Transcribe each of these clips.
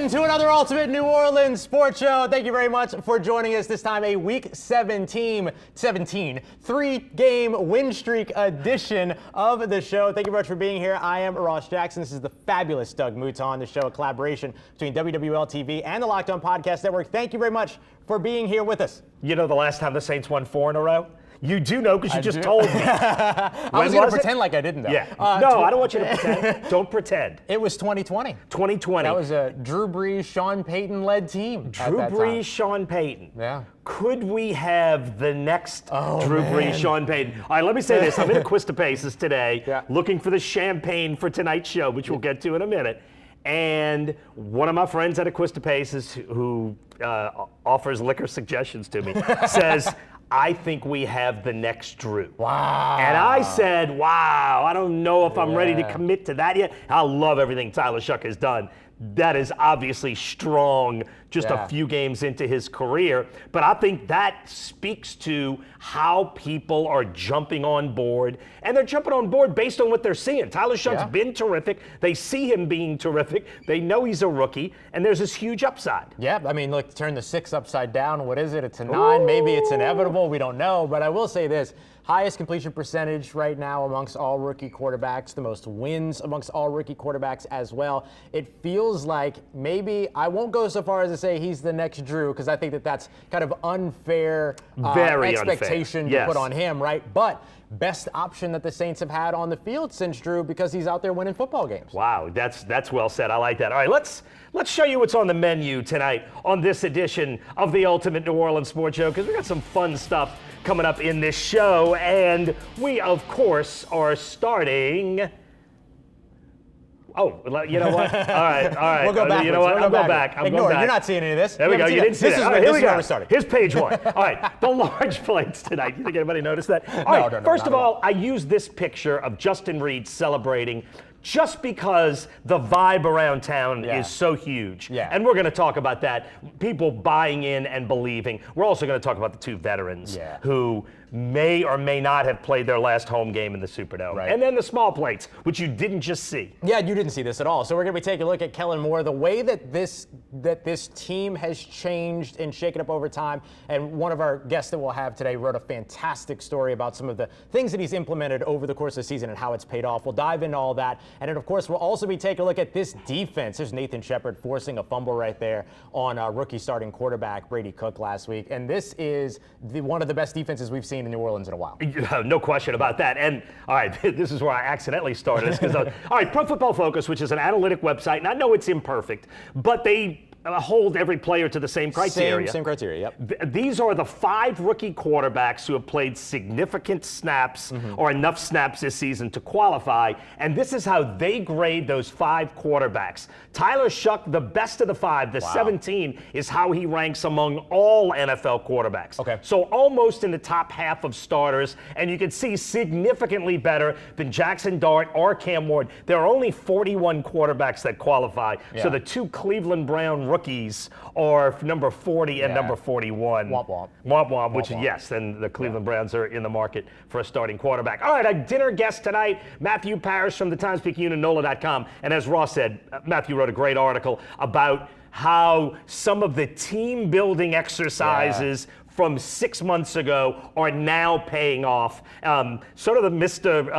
To another Ultimate New Orleans Sports Show. Thank you very much for joining us. This time a Week 17 three-game win streak edition of the show. Thank you very much for being here. I am Ross Jackson. This is the fabulous Doug Mouton, the show, a collaboration between WWL TV and the Locked On Podcast Network. Thank you very much for being here with us. You know the last time the Saints won 4 in a row? You do know because you just told me. I was going to pretend like I didn't, though. Yeah. No, I don't want you to pretend. Don't pretend. It was 2020. 2020. That was a Drew Brees, Sean Payton-led team. Drew Brees, Sean Payton. Yeah. Could we have the next Drew Brees, Sean Payton? All right, let me say this. I'm in Acuista Paces today, looking for the champagne for tonight's show, which we'll get to in a minute. And one of my friends at Acuista Paces, who offers liquor suggestions to me, says, I think we have the next Drew. Wow. And I said, wow, I don't know if I'm ready to commit to that yet. I love everything Tyler Shough has done. That is obviously strong just a few games into his career. But I think that speaks to how people are jumping on board. And they're jumping on board based on what they're seeing. Tyler Shough's been terrific. They see him being terrific. They know he's a rookie. And there's this huge upside. Yeah, I mean, look, turn the 6 upside down. What is it? It's a 9. Ooh. Maybe it's inevitable. We don't know. But I will say this. Highest completion percentage right now amongst all rookie quarterbacks, the most wins amongst all rookie quarterbacks as well. It feels like maybe, I won't go so far as to say he's the next Drew, because I think that that's kind of unfair expectation to put on him, right? But best option that the Saints have had on the field since Drew, because he's out there winning football games. Wow, that's well said. I like that. All right, let's show you what's on the menu tonight on this edition of the Ultimate New Orleans Sports Show, because we got some fun stuff coming up in this show, and we, of course, are starting. Oh, you know what? All right. We'll go back. You know what? I'll go back. Ignore it. You're not seeing any of this. There we go. You didn't see this. All right, here we go. We're starting. Here's page 1. All right, the large plates tonight. You think anybody noticed that? All right, first of all, I used this picture of Justin Reed celebrating just because the vibe around town is so huge. Yeah. And we're going to talk about that. People buying in and believing. We're also going to talk about the 2 veterans who may or may not have played their last home game in the Superdome. Right. And then the small plates, which you didn't just see. Yeah, you didn't see this at all. So we're going to be taking a look at Kellen Moore, the way that this team has changed and shaken up over time. And one of our guests that we'll have today wrote a fantastic story about some of the things that he's implemented over the course of the season and how it's paid off. We'll dive into all that. And then, of course, we'll also be taking a look at this defense. There's Nathan Shepard forcing a fumble right there on rookie starting quarterback Brady Cook last week. And this is one of the best defenses we've seen in New Orleans in a while. No question about that. And, all right, this is where I accidentally started this. Because, all right, Pro Football Focus, which is an analytic website, and I know it's imperfect, but they hold every player to the same criteria. Same criteria, yep. These are the 5 rookie quarterbacks who have played significant snaps or enough snaps this season to qualify, and this is how they grade those 5 quarterbacks. Tyler Shough, the best of the 5, the 17, is how he ranks among all NFL quarterbacks. Okay. So almost in the top half of starters, and you can see significantly better than Jackson Dart or Cam Ward. There are only 41 quarterbacks that qualify, so the 2 Cleveland Brown rookies are number 40 and number 41. Womp womp. Womp womp, which, yes, then the Cleveland Browns are in the market for a starting quarterback. All right, our dinner guest tonight, Matthew Parrish from the Times-Picayune and NOLA.com. And as Ross said, Matthew wrote a great article about how some of the team-building exercises from 6 months ago are now paying off. Sort of the Mr.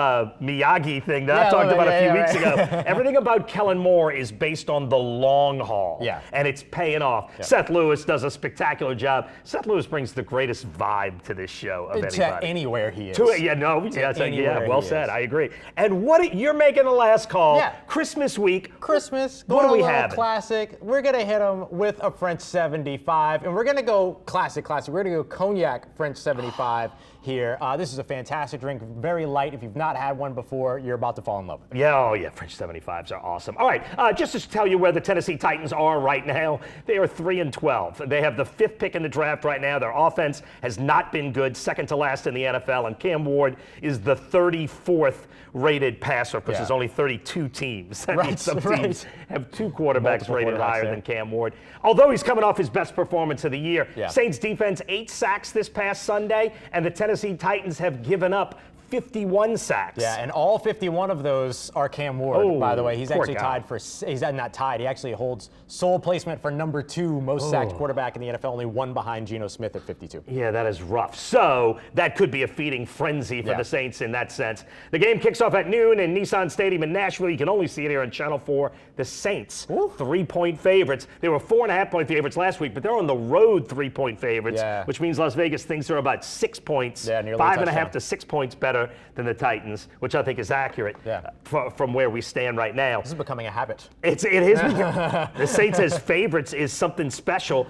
Miyagi thing that I talked about a few weeks ago. Everything about Kellen Moore is based on the long haul. Yeah. And it's paying off. Yeah. Seth Lewis does a spectacular job. Seth Lewis brings the greatest vibe to this show of anybody. To anywhere he is. Well said. I agree. And you're making the last call. Yeah. Christmas week. Christmas. What do we have? Classic. We're going to hit him with a French 75. And we're going to go classic. We're going to go cognac French 75 here. This is a fantastic drink, very light. If you've not had one before, you're about to fall in love with it. Yeah, French 75s are awesome. All right, just to tell you where the Tennessee Titans are right now, they are 3-12. They have the 5th pick in the draft right now. Their offense has not been good, second to last in the NFL, and Cam Ward is the 34th rated passer, because there's only 32 teams. That means some teams have 2 quarterbacks rated higher than Cam Ward. Although he's coming off his best performance of the year. Saints defense, 8 sacks this past Sunday, and the Tennessee Titans have given up 51 sacks. Yeah, and all 51 of those are Cam Ward, by the way. He's poor actually guy. tied for, he's not tied, he actually holds sole placement for number 2 most sacked quarterback in the NFL, only one behind Geno Smith at 52. Yeah, that is rough. So that could be a feeding frenzy for the Saints in that sense. The game kicks off at noon in Nissan Stadium in Nashville. You can only see it here on Channel 4. The Saints, 3-point favorites. They were 4.5-point favorites last week, but they're on the road 3-point favorites, which means Las Vegas thinks they're about 6 points, 5.5 to 6 points better than the Titans, which I think is accurate from where we stand right now. This is becoming a habit. It is. The Saints as favorites is something special.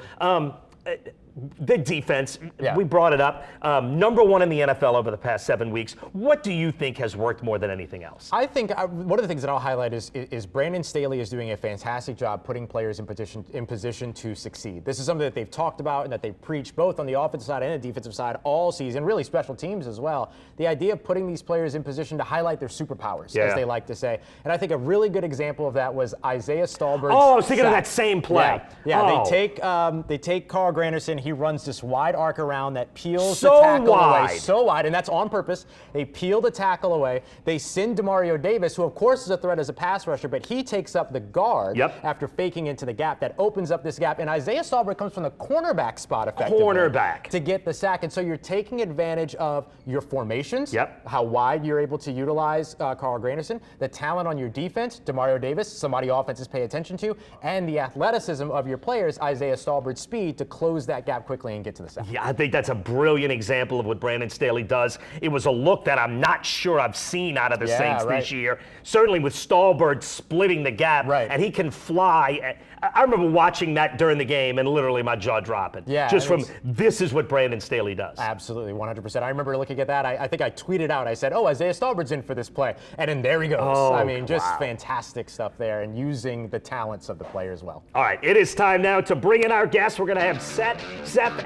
The defense, we brought it up. Number 1 in the NFL over the past 7 weeks. What do you think has worked more than anything else? I think one of the things that I'll highlight is Brandon Staley is doing a fantastic job putting players in position to succeed. This is something that they've talked about and that they've preached both on the offensive side and the defensive side all season, really special teams as well. The idea of putting these players in position to highlight their superpowers, as they like to say. And I think a really good example of that was Isaiah Stallbird's I was thinking sack. of that same play. They take Carl Granderson. He runs this wide arc around that peels So the tackle wide. away so wide, and that's on purpose. They peel the tackle away. They send Demario Davis, who of course is a threat as a pass rusher, but he takes up the guard after faking into the gap. That opens up this gap, and Isaiah Stallbird comes from the cornerback spot effectively to get the sack. And so you're taking advantage of your formations, how wide you're able to utilize Carl Granderson, the talent on your defense, Demario Davis, somebody offenses pay attention to, and the athleticism of your players, Isaiah Stallbird's speed to close that gap quickly and get to the sack. Yeah, I think that's a brilliant example of what Brandon Staley does. It was a look that I'm not sure I've seen out of the Saints this year. Certainly with Stallbird splitting the gap, and he can fly. I remember watching that during the game and literally my jaw dropping. Just from this is what Brandon Staley does. Absolutely, 100%. I remember looking at that. I think I tweeted out. I said, "Oh, Isaiah Stallbird's in for this play," and then there he goes. I mean, just fantastic stuff there, and using the talents of the players well. All right, it is time now to bring in our guests. We're going to have Seth,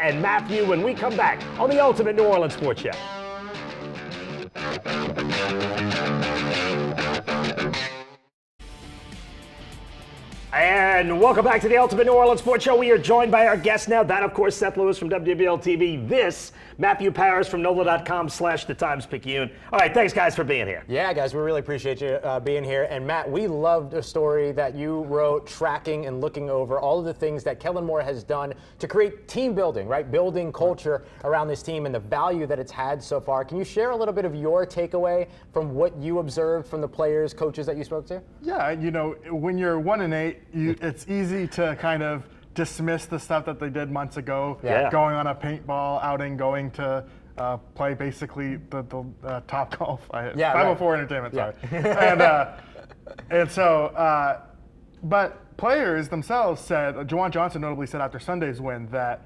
and Matthew when we come back on the Ultimate New Orleans Sports Show. And welcome back to the Ultimate New Orleans Sports Show. We are joined by our guest now. That, of course, Seth Lewis from WBL TV. This, Matthew Paris from NOLA.com/TheTimesPicayune. All right, thanks, guys, for being here. Yeah, guys, we really appreciate you being here. And, Matt, we loved a story that you wrote tracking and looking over all of the things that Kellen Moore has done to create team building, right? Building culture around this team and the value that it's had so far. Can you share a little bit of your takeaway from what you observed from the players, coaches that you spoke to? Yeah, you know, when you're 1-8, it's easy to kind of dismiss the stuff that they did months ago, going on a paintball outing, going to play basically the Top Golf. 504 Entertainment, sorry. And so, but players themselves said, Juwan Johnson notably said after Sunday's win that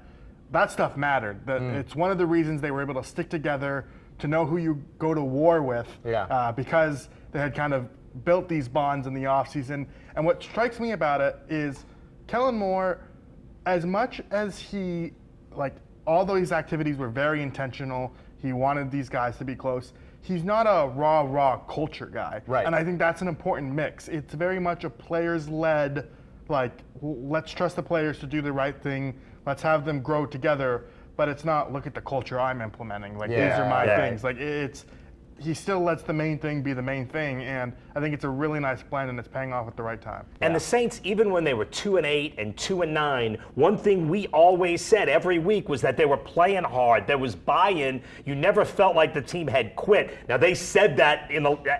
stuff mattered. That it's one of the reasons they were able to stick together, to know who you go to war with, because they had kind of built these bonds in the offseason. And what strikes me about it is Kellen Moore, as much as he, all these activities were very intentional, he wanted these guys to be close, he's not a raw culture guy. Right. And I think that's an important mix. It's very much a players-led, let's trust the players to do the right thing, let's have them grow together, but it's not, look at the culture I'm implementing, these are my things. He still lets the main thing be the main thing, and I think it's a really nice blend, and it's paying off at the right time. And the Saints, even when they were 2-8 and 2-9, one thing we always said every week was that they were playing hard. There was buy-in. You never felt like the team had quit. Now they said that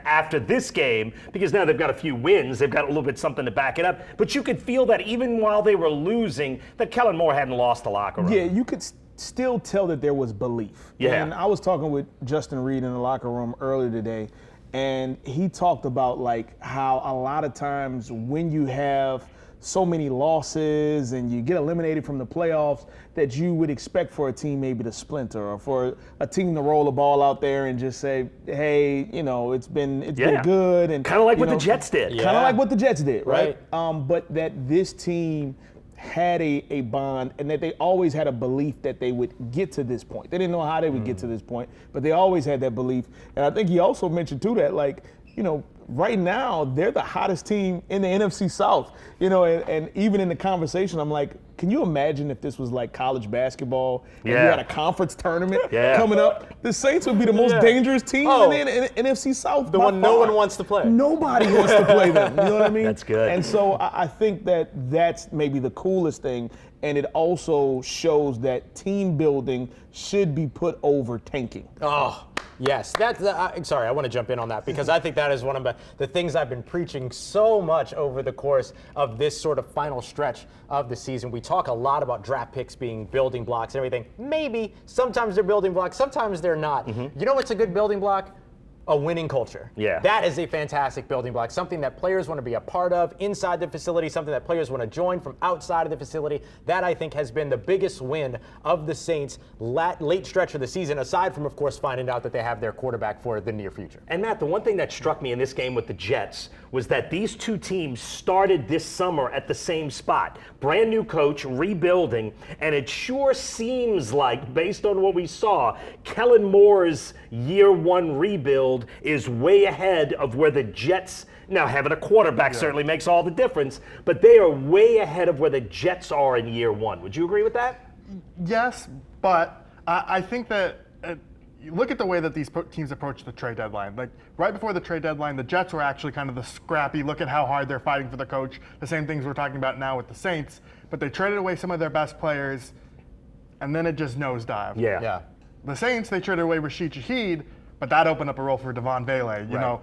after this game because now they've got a few wins. They've got a little bit something to back it up. But you could feel that even while they were losing, that Kellen Moore hadn't lost the locker room. Yeah, you could still tell that there was belief. Yeah. And I was talking with Justin Reed in the locker room earlier today, and he talked about how a lot of times when you have so many losses and you get eliminated from the playoffs, that you would expect for a team maybe to splinter, or for a team to roll the ball out there and just say, hey, it's been good, and kind of like what the Jets did. Kind of like what the Jets did, right? But that this team had a bond, and that they always had a belief that they would get to this point. They didn't know how they would get to this point, but they always had that belief. And I think he also mentioned too that right now they're the hottest team in the NFC South. And even in the conversation, I'm like, can you imagine if this was like college basketball and you had a conference tournament coming up? The Saints would be the most dangerous team in the NFC South. The one no one wants to play. Nobody wants to play them. You know what I mean? That's good. And so I think that's maybe the coolest thing. And it also shows that team building should be put over tanking. Oh, yes. Sorry, I want to jump in on that because I think that is one of the things I've been preaching so much over the course of this sort of final stretch of the season. We talk a lot about draft picks being building blocks and everything. Maybe sometimes they're building blocks, sometimes they're not. You know what's a good building block? A winning culture. Yeah. That is a fantastic building block, something that players want to be a part of inside the facility, something that players want to join from outside of the facility. That, I think, has been the biggest win of the Saints late stretch of the season, aside from, of course, finding out that they have their quarterback for the near future. And Matt, the one thing that struck me in this game with the Jets was that these two teams started this summer at the same spot. Brand new coach, rebuilding, and it sure seems like, based on what we saw, Kellen Moore's year one rebuild is way ahead of where the Jets, now having a quarterback certainly makes all the difference, but they are way ahead of where the Jets are in year one. Would you agree with that? Yes, but I think that you look at the way that these teams approach the trade deadline. Like right before the trade deadline, the Jets were actually kind of the scrappy, look at how hard they're fighting for the coach, the same things we're talking about now with the Saints, but they traded away some of their best players, and then it just nosedived. Yeah. The Saints, they traded away Rashid Shaheed, but that opened up a role for Devon Bailey. You know,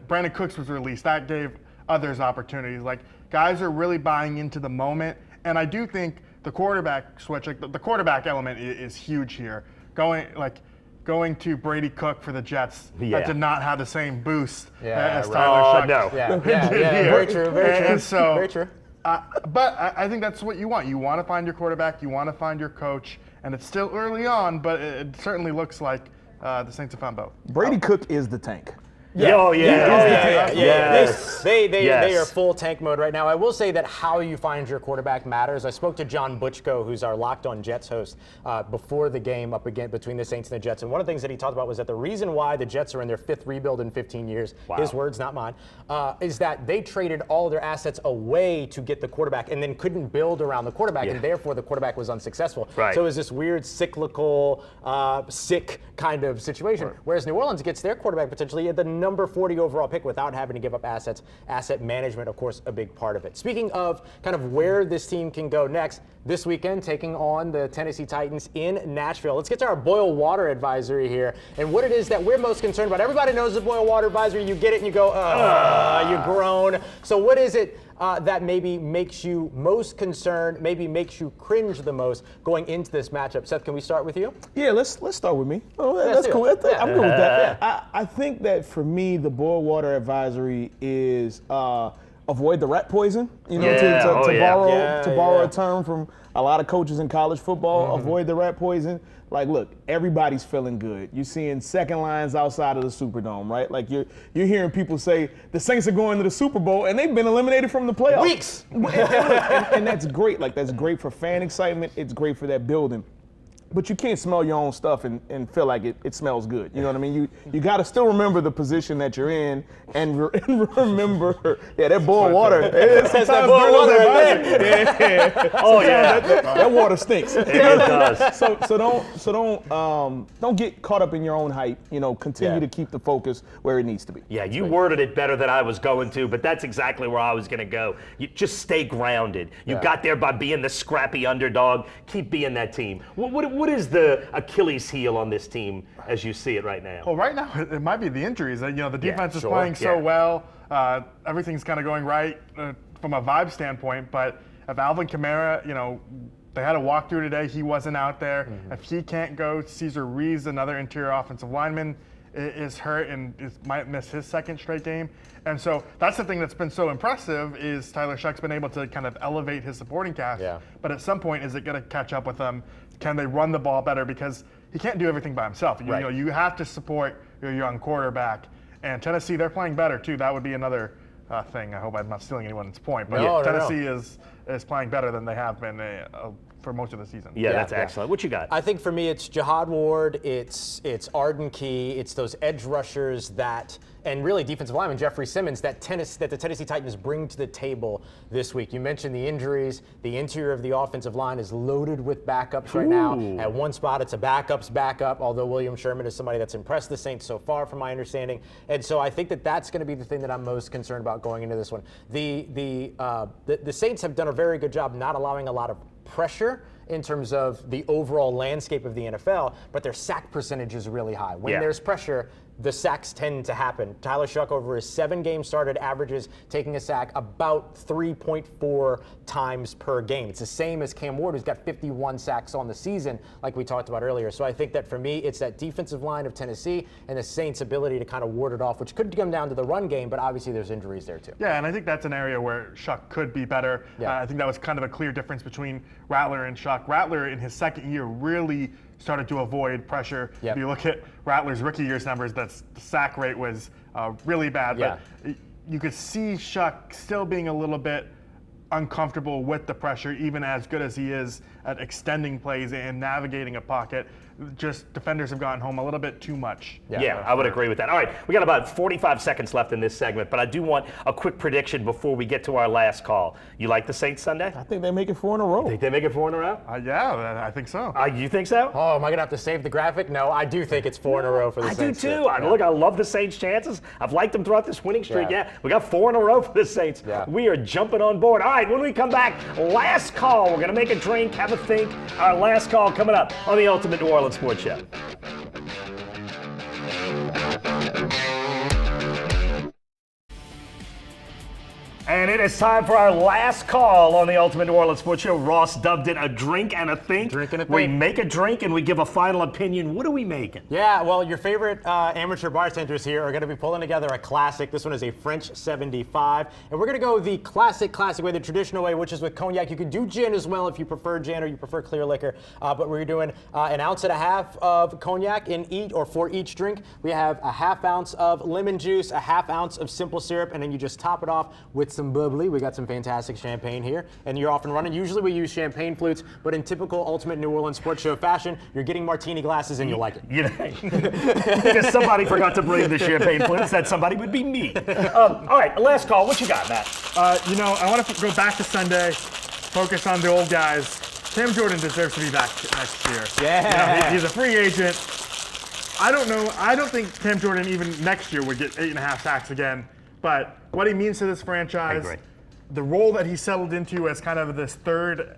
Brandon Cooks was released. That gave others opportunities. Like, guys are really buying into the moment. And I do think the quarterback switch, like the quarterback element is huge here. Going to Brady Cook for the Jets, that did not have the same boost as Tyler Shough. No. Very true, very true. And so, very true. But I think that's what you want. You want to find your quarterback, you want to find your coach, and it's still early on, but it certainly looks like the Saints have found both. Brady Cook is the tank. They are full tank mode right now. I will say that how you find your quarterback matters. I spoke to John Butchko, who's our Locked On Jets host, before the game up again between the Saints and the Jets. And one of the things that he talked about was that the reason why the Jets are in their fifth rebuild in 15 years, his words, not mine, is that they traded all of their assets away to get the quarterback and then couldn't build around the quarterback, and therefore the quarterback was unsuccessful. So it was this weird cyclical, sick kind of situation. Whereas New Orleans gets their quarterback potentially at the number 40 overall pick without having to give up assets. Asset management, of course, a big part of it. Speaking of kind of where this team can go next, this weekend taking on the Tennessee Titans in Nashville. Let's get to our boil water advisory here and what it is that we're most concerned about. Everybody knows the boil water advisory. You get it and you go, you groan. So what is it that maybe makes you most concerned, maybe makes you cringe the most going into this matchup? Seth, can we start with you? Yeah, let's start with me. That's cool. I'm good with that. I think that for me, the boil water advisory is avoid the rat poison. You know, to borrow a term from a lot of coaches in college football. Avoid the rat poison. Like, look, everybody's feeling good. You're seeing second lines outside of the Superdome, right? Like, you're hearing people say the Saints are going to the Super Bowl, and they've been eliminated from the playoffs. Weeks. and that's great. Like, that's great for fan excitement. It's great for that building. But you can't smell your own stuff and feel like it smells good. You know what I mean? You got to still remember the position that you're in and remember, that boiled water. That's that boiled water right there. That water stinks. It does. So don't get caught up in your own hype. You know, continue to keep the focus where it needs to be. Yeah, you worded it better than I was going to, but that's exactly where I was going to go. You just stay grounded. You got there by being the scrappy underdog. Keep being that team. What is the Achilles heel on this team as you see it right now? Well, right now it might be the injuries. You know, the defense is playing so well. Everything's kind of going right from a vibe standpoint. But if Alvin Kamara, you know, they had a walkthrough today. He wasn't out there. If he can't go, Cesar Ruiz, another interior offensive lineman, is hurt and might miss his second straight game. And so that's the thing that's been so impressive is Tyler Shough's been able to kind of elevate his supporting cast. But at some point, is it going to catch up with them? Can they run the ball better? Because he can't do everything by himself. You know, you have to support your young quarterback. And Tennessee, they're playing better too. That would be another thing. I hope I'm not stealing anyone's point. But Tennessee is playing better than they have been for most of the season. Yeah, that's yeah. excellent. What you got? I think for me, it's Jihad Ward, it's Arden Key, it's those edge rushers that, and really defensive lineman Jeffrey Simmons that the Tennessee Titans bring to the table this week. You mentioned the injuries. The interior of the offensive line is loaded with backups right now. At one spot, it's a backup's backup, although William Sherman is somebody that's impressed the Saints so far, from my understanding. And so I think that that's going to be the thing that I'm most concerned about going into this one. The Saints have done a very good job not allowing a lot of pressure in terms of the overall landscape of the NFL, but their sack percentage is really high. When there's pressure, the sacks tend to happen. Tyler Shough, over his 7 games started, averages taking a sack about 3.4 times per game. It's the same as Cam Ward, who's got 51 sacks on the season, like we talked about earlier. So I think that for me, it's that defensive line of Tennessee and the Saints' ability to kind of ward it off, which could come down to the run game, but obviously there's injuries there too. Yeah, and I think that's an area where Shough could be better. Yeah. I think that was kind of a clear difference between Rattler and Shough. Rattler, in his second year, really started to avoid pressure. Yep. If you look at Rattler's rookie year's numbers, the sack rate was really bad. Yeah. But you could see Shough still being a little bit uncomfortable with the pressure, even as good as he is at extending plays and navigating a pocket. Just defenders have gotten home a little bit too much. Yeah, I would agree with that. All right, we got about 45 seconds left in this segment, but I do want a quick prediction before we get to our last call. You like the Saints Sunday? I think they make it 4 in a row. Think they make it 4 in a row? Yeah, I think so. You think so? Oh, am I going to have to save the graphic? No, I do think it's 4 in a row for the I Saints. do too. Look, I love the Saints' chances. I've liked them throughout this winning streak. Yeah. Yeah, we got 4 in a row for the Saints. Yeah. We are jumping on board. All right, when we come back, last call. We're going to make a drink, have a think. Our last call coming up on the Ultimate New Orleans Sports Show. And it is time for our last call on the Ultimate New Orleans Sports Show. Ross dubbed it a drink and a think. Drink and a We think. make a drink and we give a final opinion. What are we making? Yeah, well, your favorite amateur bartenders here are going to be pulling together a classic. This one is a French 75. And we're going to go the classic way, the traditional way, which is with cognac. You can do gin as well if you prefer gin or you prefer clear liquor. But we're doing 1.5 ounces of cognac in each, or for each drink. We have a 1/2 ounce of lemon juice, a 1/2 ounce of simple syrup, and then you just top it off with some bubbly. We got some fantastic champagne here, and you're off and running. Usually we use champagne flutes, but in typical Ultimate New Orleans Sports Show fashion, you're getting martini glasses and you'll like it. You know, because somebody forgot to bring the champagne flutes. That somebody would be me. All right, last call. What you got, Matt? I want to go back to Sunday, focus on the old guys. Cam Jordan deserves to be back next year. Yeah. He's a free agent. I don't know. I don't think Cam Jordan even next year would get 8.5 sacks again. But what he means to this franchise, I agree. The role that he settled into as kind of this third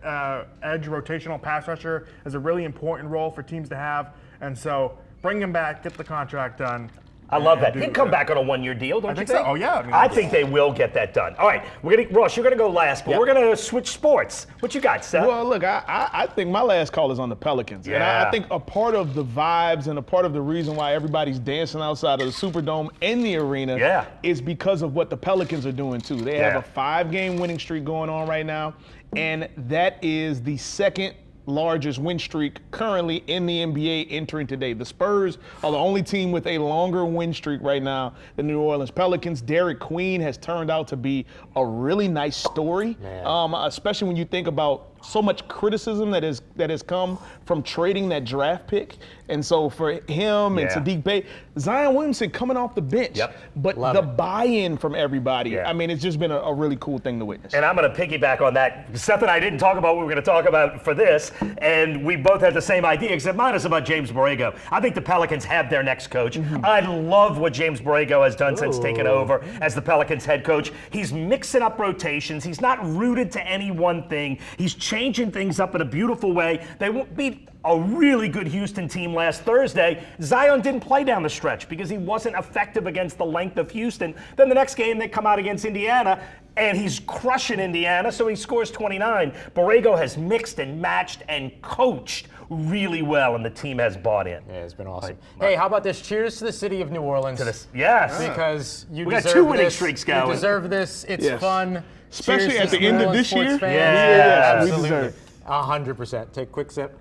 edge rotational pass rusher is a really important role for teams to have. And so bring him back, get the contract done. I love that. do He'd come that. back on a 1-year deal, don't you think think? so. Oh, yeah. I mean, I think they will get that done. All right, Ross, you're going to go last, but Yep. we're going to switch sports. What you got, Seth? Well, look, I think my last call is on the Pelicans. And Yeah. I think a part of the vibes and a part of the reason why everybody's dancing outside of the Superdome and the arena is because of what the Pelicans are doing, too. They have a 5-game winning streak going on right now, and that is the second largest win streak currently in the NBA entering today. The Spurs are the only team with a longer win streak right now than the New Orleans Pelicans. Derek Queen has turned out to be a really nice story, especially when you think about so much criticism that has come from trading that draft pick. And so for him and Sadiq Bey, Zion Williamson coming off the bench, but the buy-in from everybody, I mean, it's just been a really cool thing to witness. And I'm going to piggyback on that. Seth and I didn't talk about what we were going to talk about for this, and we both had the same idea, except mine is about James Borrego. I think the Pelicans have their next coach. I love what James Borrego has done since taking over as the Pelicans head coach. He's mixing up rotations. He's not rooted to any one thing. He's changing things up in a beautiful way. They won't beat a really good Houston team last Thursday. Zion didn't play down the stretch because he wasn't effective against the length of Houston. Then the next game they come out against Indiana and he's crushing Indiana, so he scores 29. Borrego has mixed and matched and coached really well, and the team has bought in. Yeah, it's been awesome. Hey, how about this? Cheers to the city of New Orleans. Yes. Because you We got deserve 2 winning this. streaks going. You deserve this. It's fun. Especially Cheers at to the end New of Orleans this year. sports fans. Yeah, we absolutely. deserve it. 100%. Take a quick sip.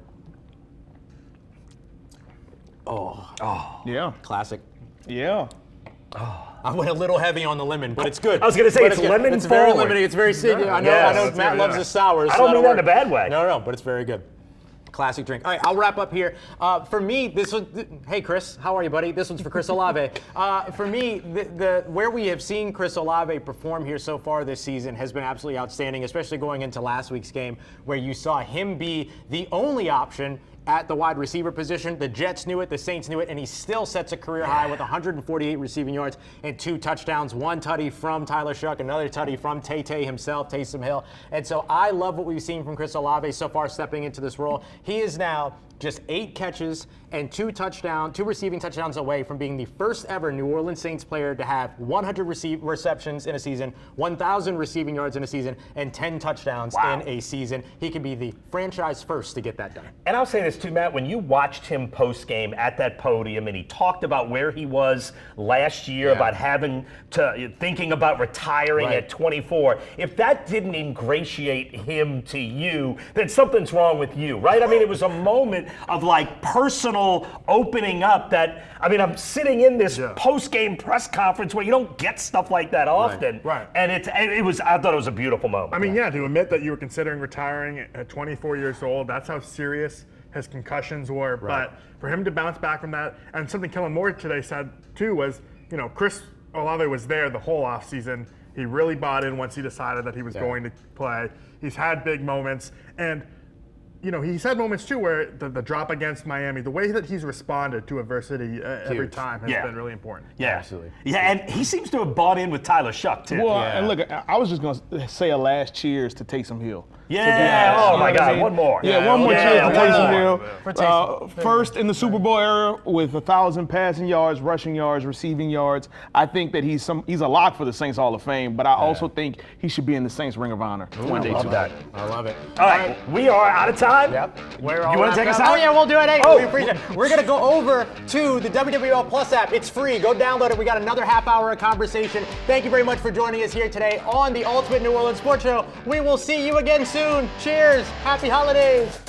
Yeah. Classic. Yeah. I went a little heavy on the lemon, but it's good. I was going to say, But it's good. lemon It's very forward. lemony. It's very sweet. I know, Yes. Matt loves his sours. I don't so mean that in a bad way. No, but it's very good. Classic drink. All right, I'll wrap up here. For me, this was. Hey, Chris, how are you, buddy? This one's for Chris Olave. For me, the where we have seen Chris Olave perform here so far this season has been absolutely outstanding, especially going into last week's game where you saw him be the only option at the wide receiver position. The Jets knew it, the Saints knew it, and he still sets a career high with 148 receiving yards and 2 touchdowns. One tutty from Tyler Shough, another tutty from Tay himself, Taysom Hill. And so I love what we've seen from Chris Olave so far stepping into this role. He is now just 8 catches and 2 receiving touchdowns away from being the first ever New Orleans Saints player to have 100 receptions in a season, 1,000 receiving yards in a season, and 10 touchdowns in a season. He could be the franchise first to get that done. And I'll say this too, Matt, when you watched him post-game at that podium and he talked about where he was last year, about thinking about retiring at 24, if that didn't ingratiate him to you, then something's wrong with you, right? I mean, it was a moment of like personal opening up that, I mean, I'm sitting in this post-game press conference where you don't get stuff like that often. Right. And I thought it was a beautiful moment. I mean, to admit that you were considering retiring at 24 years old, that's how serious his concussions were. But for him to bounce back from that, and something Kellen Moore today said too was, Chris Olave was there the whole offseason. He really bought in once he decided that he was going to play. He's had big moments, and he's had moments too where the drop against Miami, the way that he's responded to adversity every time has been really important. Yeah, absolutely. Yeah, and he seems to have bought in with Tyler Shough too. Well, and look, I was just going to say a last cheers to Taysom Hill. Yeah. Oh my God. One more. Yeah, one more cheers to Taysom Hill. For Taysom. First in the Super Bowl era with 1,000 passing yards, rushing yards, receiving yards. I think that he's a lock for the Saints Hall of Fame, but I also think he should be in the Saints Ring of Honor one day too. I love it. All right, we are out of time. Yep. You want to take us out? Oh, yeah, we'll do it. Hey, we appreciate it. We're going to go over to the WWL Plus app. It's free. Go download it. We got another half hour of conversation. Thank you very much for joining us here today on the Ultimate New Orleans Sports Show. We will see you again soon. Cheers. Happy holidays.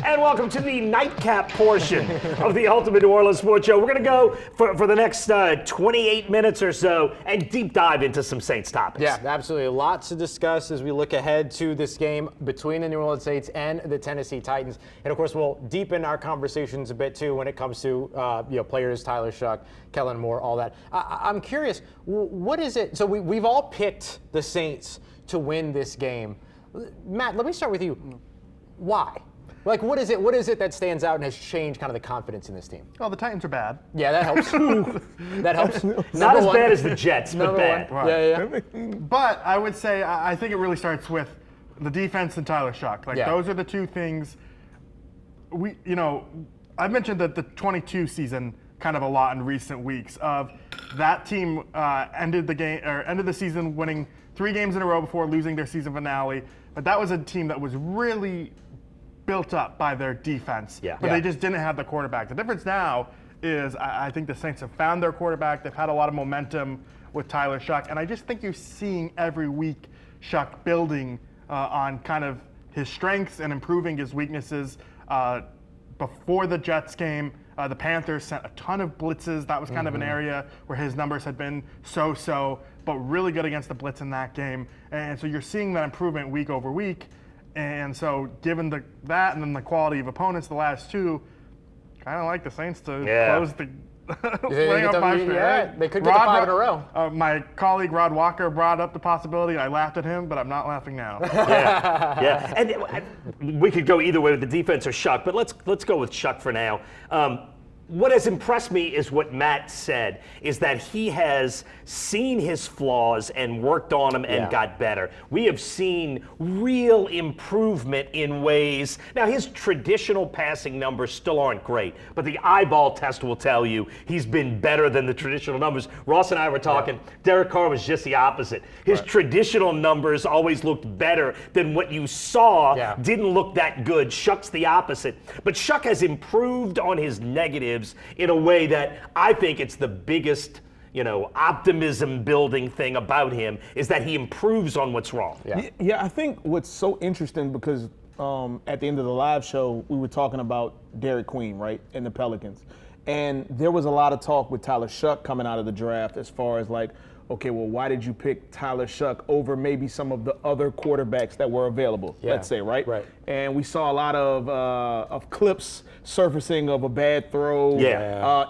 And welcome to the nightcap portion of the Ultimate New Orleans Sports Show. We're going to go for the next 28 minutes or so and deep dive into some Saints topics. Yeah, absolutely. Lots to discuss as we look ahead to this game between the New Orleans Saints and the Tennessee Titans. And of course, we'll deepen our conversations a bit too when it comes to players, Tyler Shough, Kellen Moore, all that. I'm curious, what is it? So we've all picked the Saints to win this game. Matt, let me start with you. Why? Like, what is it that stands out and has changed kind of the confidence in this team? Well, the Titans are bad. Yeah, that helps. That helps. Not as bad as the Jets, but bad. Right. Yeah. But I would say I think it really starts with the defense and Tyler Shough. Those are the two things. I've mentioned that the 22 season kind of a lot in recent weeks. Of that team ended the season winning 3 games in a row before losing their season finale. But that was a team that was really built up by their defense, but they just didn't have the quarterback. The difference now is I think the Saints have found their quarterback. They've had a lot of momentum with Tyler Shough, and I just think you're seeing every week Shough building on kind of his strengths and improving his weaknesses. Before the Jets game, the Panthers sent a ton of blitzes. That was kind of an area where his numbers had been so-so, but really good against the blitz in that game. And so you're seeing that improvement week over week. And so, given that and then the quality of opponents, the last 2, kind of like the Saints to close the laying up 5 straight. Yeah, they could get the 5 in a row. My colleague Rod Walker brought up the possibility. I laughed at him, but I'm not laughing now. Yeah. And we could go either way with the defense or Shough, but let's go with Shough for now. What has impressed me is what Matt said, is that he has seen his flaws and worked on them and got better. We have seen real improvement in ways. Now, his traditional passing numbers still aren't great, but the eyeball test will tell you he's been better than the traditional numbers. Ross and I were talking, Derek Carr was just the opposite. His traditional numbers always looked better than what you saw, didn't look that good. Shough's the opposite. But Shough has improved on his negatives in a way that I think it's the biggest optimism building thing about him is that he improves on what's wrong. Yeah, I think what's so interesting because at the end of the live show, we were talking about Derek Queen, right, and the Pelicans. And there was a lot of talk with Tyler Shough coming out of the draft as far as like, okay, well, why did you pick Tyler Shough over maybe some of the other quarterbacks that were available, let's say, right? Right. And we saw a lot of clips surfacing of a bad throw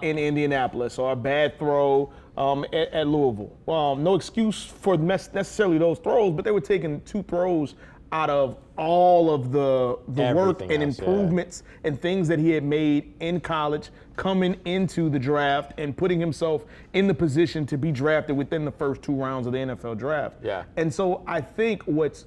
in Indianapolis or a bad throw at Louisville. No excuse for necessarily those throws, but they were taking 2 throws out of all of the work and improvements and things that he had made in college, coming into the draft and putting himself in the position to be drafted within the first 2 rounds of the NFL draft. Yeah. And so I think what's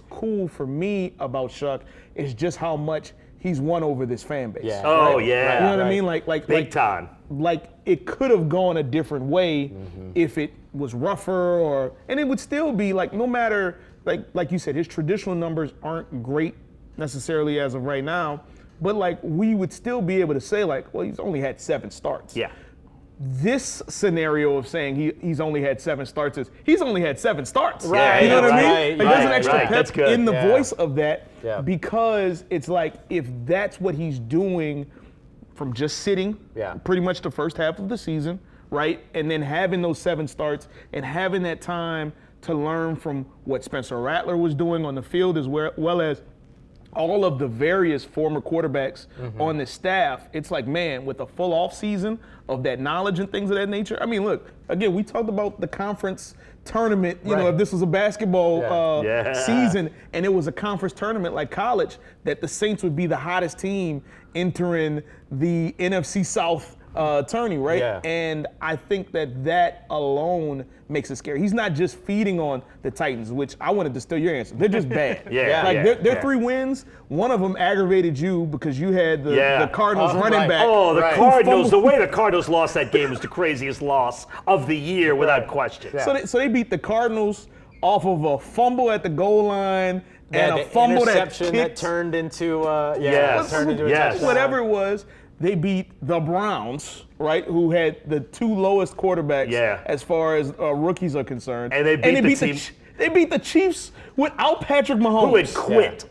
cool for me about Shough is just how much he's won over this fan base. Yeah. Oh, right? yeah. You know what I mean? Like Big time. Like it could have gone a different way if it was rougher and it would still be like no matter like you said, his traditional numbers aren't great necessarily as of right now, but like we would still be able to say like, well, he's only had 7 starts. Yeah. This scenario of saying he's only had 7 starts is he's only had 7 starts. Right. You know what I mean? Right, Like, there's an extra right. That's pep good. in the voice of that because it's like if that's what he's doing from just sitting pretty much the first half of the season, right? And then having those 7 starts and having that time to learn from what Spencer Rattler was doing on the field as well as all of the various former quarterbacks on the staff. It's like, man, with a full off season of that knowledge and things of that nature. I mean, look, again, we talked about the conference tournament, you know, if this was a basketball season and it was a conference tournament like college, that the Saints would be the hottest team entering the NFC South tourney, right? Yeah. And I think that alone makes it scary. He's not just feeding on the Titans, which I wanted to steal your answer. They're just bad. Their 3 wins, one of them aggravated you because you had the Cardinals running back. Oh, the Cardinals, the way the Cardinals lost that game was the craziest loss of the year without question. So they beat the Cardinals off of a fumble at the goal line and a the fumble interception that turned into a touchdown. Whatever it was. They beat the Browns, right, who had the 2 lowest quarterbacks as far as rookies are concerned. And they beat they beat the Chiefs without Patrick Mahomes. Who had quit.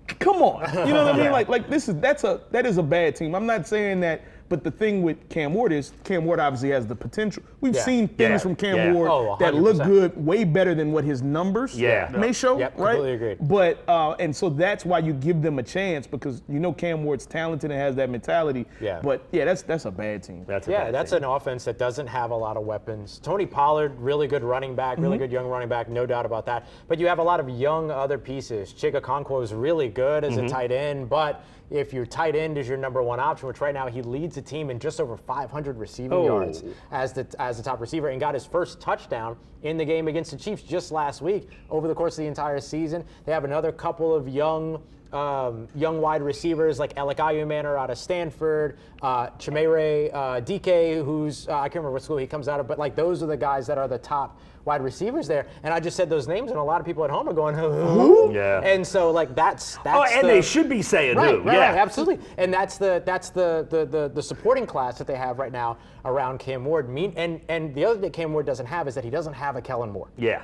Come on. You know what I mean? Like that is a bad team. I'm not saying that, but the thing with Cam Ward is Cam Ward obviously has the potential. We've seen things from Cam Ward that look good, way better than what his numbers may show, right? Completely agree. But and so that's why you give them a chance because you know Cam Ward's talented and has that mentality. Yeah. But that's a bad team. That's an offense that doesn't have a lot of weapons. Tony Pollard, really good running back, really good young running back, no doubt about that. But you have a lot of young other pieces. Chiga Okonkwo is really good as a tight end, but if your tight end is your number 1 option, which right now he leads the team in just over 500 receiving yards as the top receiver and got his first touchdown in the game against the Chiefs just last week over the course of the entire season. They have another couple of young wide receivers like Alec Ayumanor out of Stanford, Chimere DK, who's I can't remember what school he comes out of, but like those are the guys that are the top wide receivers there. And I just said those names, and a lot of people at home are going, who? Yeah. And so like that's they should be saying who. Right, absolutely. And that's the supporting class that they have right now around Cam Ward. And the other thing that Cam Ward doesn't have is that he doesn't have a Kellen Moore. Yeah.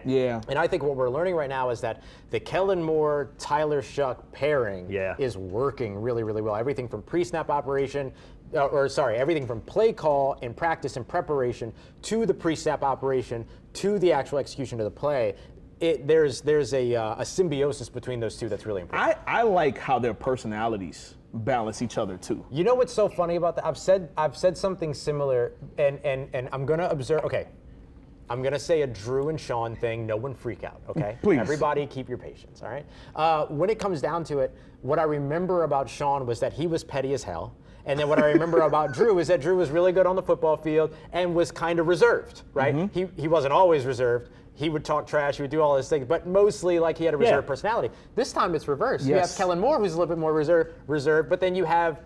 And I think what we're learning right now is that the Kellen Moore Tyler Shough pairing is working really, really well. Everything from pre-snap operation. Everything from play call and practice and preparation to the pre-snap operation to the actual execution of the play. There's a symbiosis between those two that's really important. I like how their personalities balance each other too. You know what's so funny about that? I've said something similar, and I'm gonna observe. Okay, I'm gonna say a Drew and Sean thing. No one freak out. Okay, please. Everybody keep your patience. All right. When it comes down to it, what I remember about Sean was that he was petty as hell. And then what I remember about Drew is that Drew was really good on the football field and was kind of reserved, right? He wasn't always reserved. He would talk trash, he would do all his things, but mostly like he had a reserved personality. This time it's reversed. You have Kellen Moore, who's a little bit more reserved, but then you have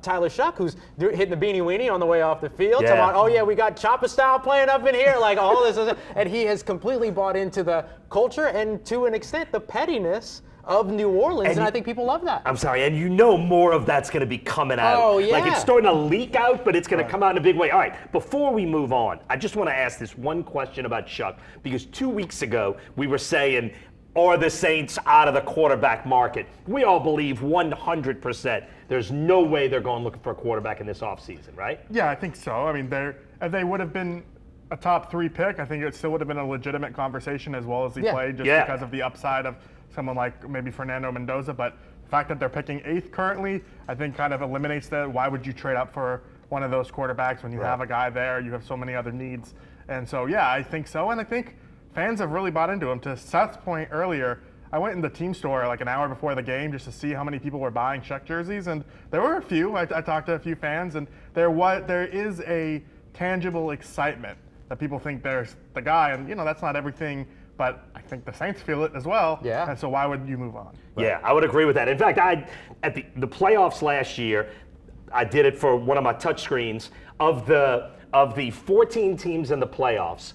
Tyler Shough, who's hitting the beanie weenie on the way off the field. Yeah. Talking about, oh yeah, we got Chopper Style playing up in here, like all this, and he has completely bought into the culture and to an extent the pettiness of New Orleans, and I think people love that. I'm sorry, and more of that's going to be coming out. Oh, yeah. Like it's starting to leak out, but it's going to come out in a big way. All right, before we move on, I just want to ask this one question about Shough, because 2 weeks ago we were saying, are the Saints out of the quarterback market? We all believe 100% there's no way they're going looking for a quarterback in this offseason, right? Yeah, I think so. I mean, if they would have been a top 3 pick, I think it still would have been a legitimate conversation as well as he played, just because of the upside of someone like maybe Fernando Mendoza. But the fact that they're picking 8th currently, I think kind of eliminates that. Why would you trade up for one of those quarterbacks when you have a guy there? You have so many other needs. And so, yeah, I think so. And I think fans have really bought into him. To Seth's point earlier, I went in the team store like an hour before the game just to see how many people were buying Shough jerseys, and there were a few. I talked to a few fans, and there is a tangible excitement that people think there's the guy, and that's not everything, but I think the Saints feel it as well. Yeah. And so why would you move on? Yeah, I would agree with that. In fact, at the playoffs last year, I did it for one of my touch screens. Of the 14 teams in the playoffs,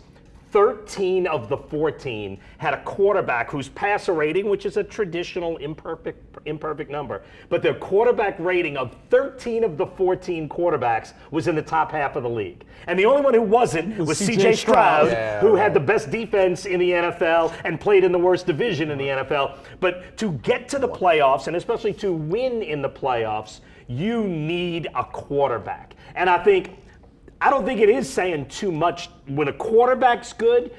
13 of the 14 had a quarterback whose passer rating, which is a traditional imperfect number, but their quarterback rating of 13 of the 14 quarterbacks was in the top half of the league. And the only one who wasn't was C.J. Stroud, who had the best defense in the NFL and played in the worst division in the NFL. But to get to the playoffs, and especially to win in the playoffs, you need a quarterback. And I don't think it is saying too much. When a quarterback's good,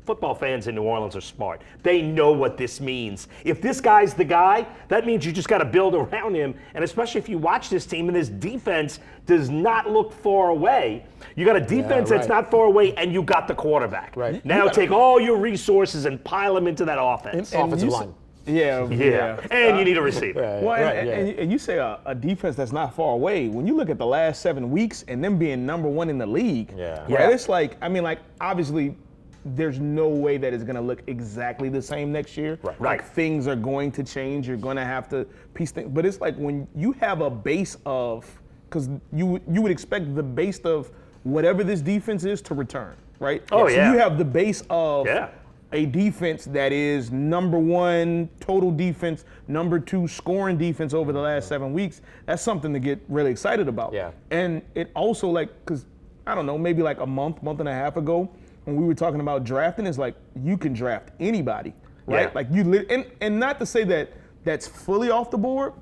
football fans in New Orleans are smart. They know what this means. If this guy's the guy, that means you just got to build around him. And especially if you watch this team, and this defense does not look far away. You got a defense that's not far away, and you got the quarterback. Right. Now take all your resources and pile them into that offense. Offensive line. Yeah. And you need a receiver. Well, and you say a defense that's not far away. When you look at the last 7 weeks and them being number 1 in the league, it's like, obviously there's no way that it's going to look exactly the same next year. Like things are going to change. You're going to have to piece things. But it's like when you have a base of, because you would expect the base of whatever this defense is to return, right? Oh, so yeah. you have the base of a defense that is number 1 total defense, number 2 scoring defense over the last 7 weeks. That's something to get really excited about. Yeah. And it also because I don't know, maybe like a month and a half ago, when we were talking about drafting, it's like you can draft anybody, right? Yeah. Like and not to say that that's fully off the board,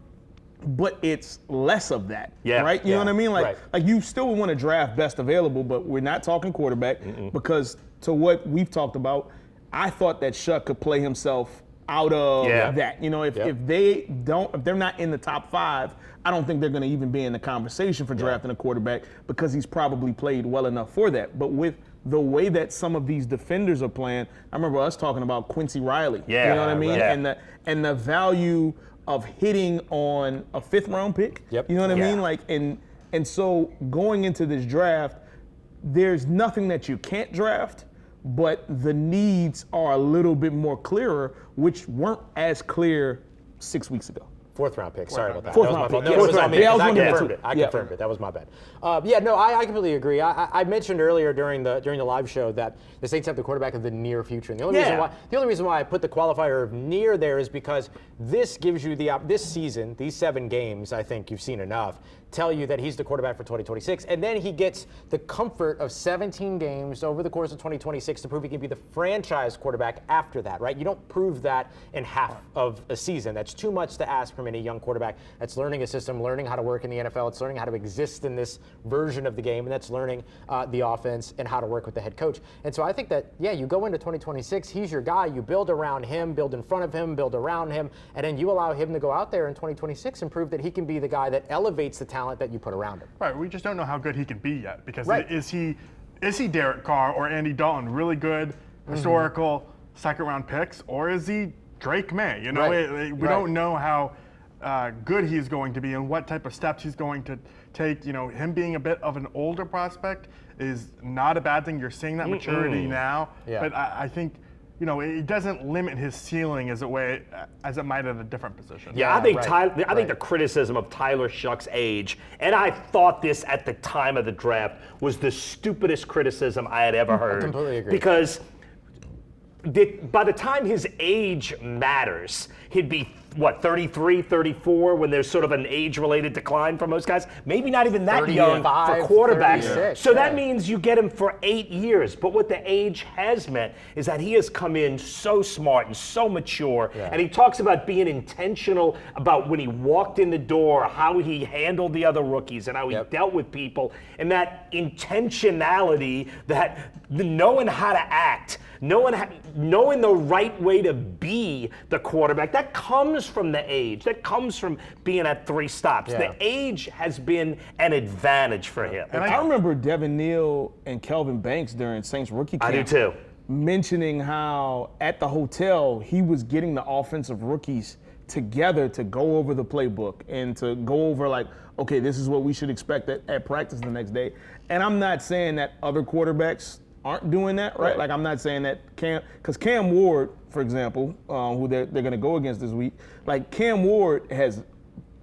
but it's less of that, right? You know what I mean? Like you still would want to draft best available, but we're not talking quarterback because to what we've talked about, I thought that Shough could play himself out of that. If they're not in the top 5, I don't think they're going to even be in the conversation for drafting a quarterback because he's probably played well enough for that. But with the way that some of these defenders are playing, I remember us talking about Quincy Riley. You know what I mean? And the value of hitting on a 5th round pick. You know what I mean? Like and so going into this draft, there's nothing that you can't draft, but the needs are a little bit more clearer, which weren't as clear 6 weeks ago. 4th round pick. Sorry about that. Fourth That was my round fault. pick. No, it was on me. Yeah, I was I wondering confirmed that it. I too. confirmed it. That was my bad. I completely agree. I mentioned earlier during the live show that the Saints have the quarterback of the near future. And the only reason why I put the qualifier of near there is because this gives you this season, these 7 games, I think you've seen enough, tell you that he's the quarterback for 2026. And then he gets the comfort of 17 games over the course of 2026 to prove he can be the franchise quarterback after that, right? You don't prove that in half of a season. That's too much to ask from any young quarterback. That's learning a system, learning how to work in the NFL. It's learning how to exist in this version of the game, and that's learning the offense and how to work with the head coach. And so I think that, you go into 2026, he's your guy. You build around him, build in front of him, build around him, and then you allow him to go out there in 2026 and prove that he can be the guy that elevates the talent that you put around him. Right. We just don't know how good he can be yet because is he Derek Carr or Andy Dalton, really good historical 2nd round picks, or is he Drake May? We don't know how good he's going to be and what type of steps he's going to take. Him being a bit of an older prospect is not a bad thing. You're seeing that maturity now. But I think it doesn't limit his ceiling as it might at a different position. Yeah, I think right, I think the criticism of Tyler Shough's age, and I thought this at the time of the draft, was the stupidest criticism I had ever heard. I completely agree. Because by the time his age matters, he'd be, 33, 34, when there's sort of an age-related decline for most guys? Maybe not even that young for quarterbacks. 36, so that means you get him for 8 years. But what the age has meant is that he has come in so smart and so mature. Yeah. And he talks about being intentional about when he walked in the door, how he handled the other rookies and how he dealt with people. And that intentionality, that knowing how to act, knowing the right way to be the quarterback, that comes from the age. That comes from being at 3 stops. Yeah. The age has been an advantage for him. And I remember Devin Neal and Kelvin Banks during Saints rookie camp. I do too. Mentioning how at the hotel he was getting the offensive rookies together to go over the playbook and to go over okay, this is what we should expect at practice the next day. And I'm not saying that other quarterbacks aren't doing that, right? Like I'm not saying that because Cam Ward, for example, who they're going to go against this week, like Cam Ward has,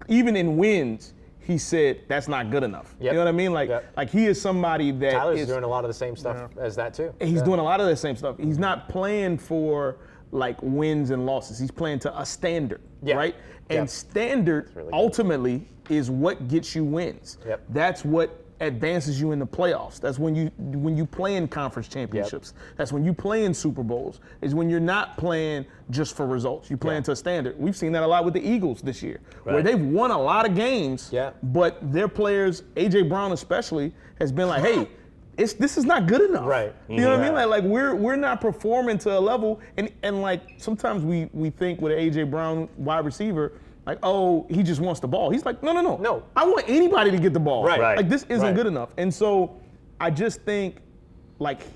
even in wins, he said that's not good enough. Yep. You know what I mean? Like he is somebody that Tyler's doing a lot of the same stuff as that too. He's doing a lot of the same stuff. He's not playing for wins and losses. He's playing to a standard, right? And standard really good. ultimately is what gets you wins. Yep. That's what advances you in the playoffs. That's when you play in conference championships. That's when you play in Super Bowls. Is when you're not playing just for results. You're playing to a standard. We've seen that a lot with the Eagles this year, where they've won a lot of games, but their players, AJ Brown especially, has been like, hey, this is not good enough. Right. You know what I mean? Like we're not performing to a level, and like sometimes we think with an AJ Brown wide receiver, like, oh, he just wants the ball. He's like, no. I want anybody to get the ball. Right. Like this isn't good enough. And so I just think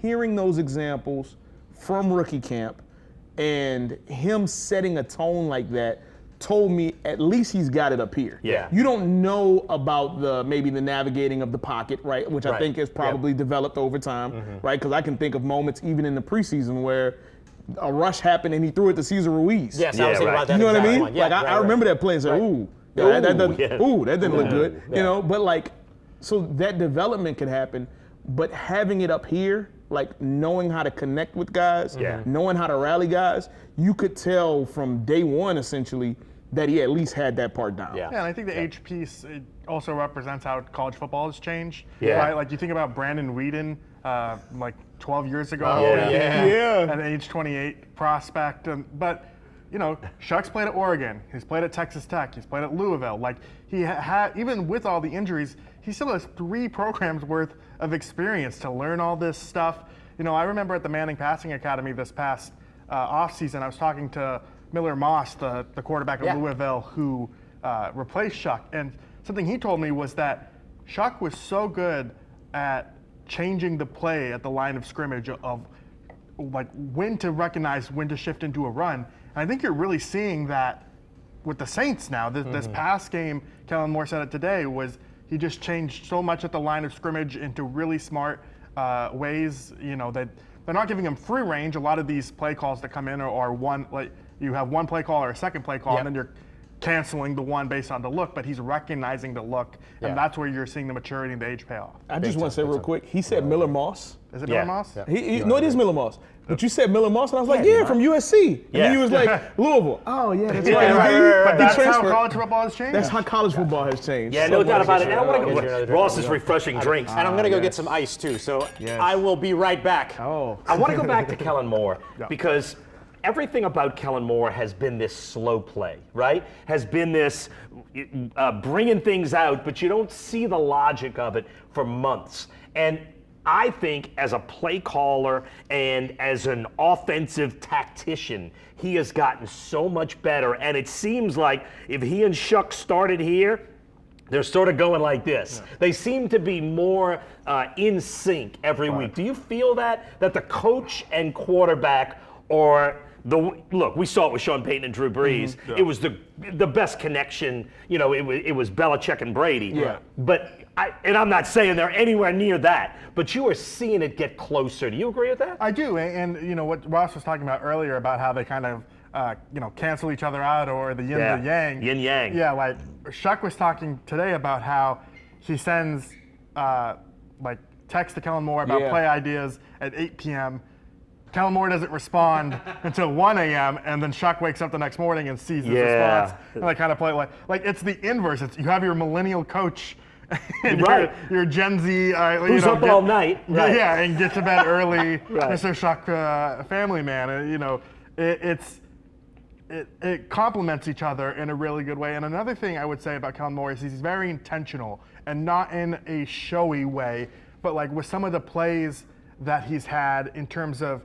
hearing those examples from rookie camp and him setting a tone like that told me at least he's got it up here. Yeah. You don't know about maybe the navigating of the pocket, right? Which I think has probably developed over time, right? Because I can think of moments even in the preseason where a rush happened and he threw it to Cesar Ruiz. Yes, I was thinking about that. You know what I mean? One. Yeah, I remember that play and said, ooh, that didn't look good. Yeah. You know, but so that development can happen, but having it up here, knowing how to connect with guys, knowing how to rally guys, you could tell from day one essentially that he at least had that part down. Yeah, and I think the age piece also represents how college football has changed. Yeah. Right? Like you think about Brandon Whedon, 12 years ago. An age 28 prospect. But, Shough's played at Oregon. He's played at Texas Tech. He's played at Louisville. He had, even with all the injuries, he still has 3 programs worth of experience to learn all this stuff. I remember at the Manning Passing Academy this past offseason, I was talking to Miller Moss, the quarterback of Louisville, who replaced Shough. And something he told me was that Shough was so good at changing the play at the line of scrimmage of when to recognize when to shift into a run. And I think you're really seeing that with the Saints now. This past game, Kellen Moore said it today, was he just changed so much at the line of scrimmage into really smart ways, that they're not giving him free range. A lot of these play calls that come in are one, you have one play call or a second play call, and then you're canceling the one based on the look, but he's recognizing the look, and that's where you're seeing the maturity and the age payoff. I just want to say real quick, he said Miller Moss. Is it Miller Moss? Yeah. No, it is Miller Moss. But you said Miller Moss, and I was like, from USC. And then he was like, Louisville. Oh, yeah, that's right. But that's how college football has changed? That's how college football has changed. Yeah, no doubt about it. And I want to go. Ross is refreshing drinks. And I'm going to go get some ice too. So I will be right back. Oh. I want to go back to Kellen Moore because everything about Kellen Moore has been this slow play, right? Has been this bringing things out, but you don't see the logic of it for months. And I think as a play caller and as an offensive tactician, he has gotten so much better. And it seems like if he and Shough started here, they're sort of going like this. They seem to be more in sync every week. Do you feel that the coach and quarterback are Look, we saw it with Sean Payton and Drew Brees. Mm-hmm. Yeah. It was the best connection. It was Belichick and Brady. Yeah. But I'm not saying they're anywhere near that. But you are seeing it get closer. Do you agree with that? I do, and what Ross was talking about earlier about how they kind of cancel each other out, or the yin and the yang. Yin yang. Yeah, like Shough was talking today about how he sends text to Kellen Moore about play ideas at 8 p.m. Kellen Moore doesn't respond until 1 a.m. and then Shough wakes up the next morning and sees his response. And they kind of play like it's the inverse. You have your millennial coach. And your Gen Z, who's up all night? Right. Yeah, and get to bed early, Mr. Shough, family man. And, it complements each other in a really good way. And another thing I would say about Kellen Moore is he's very intentional and not in a showy way, but like with some of the plays that he's had in terms of,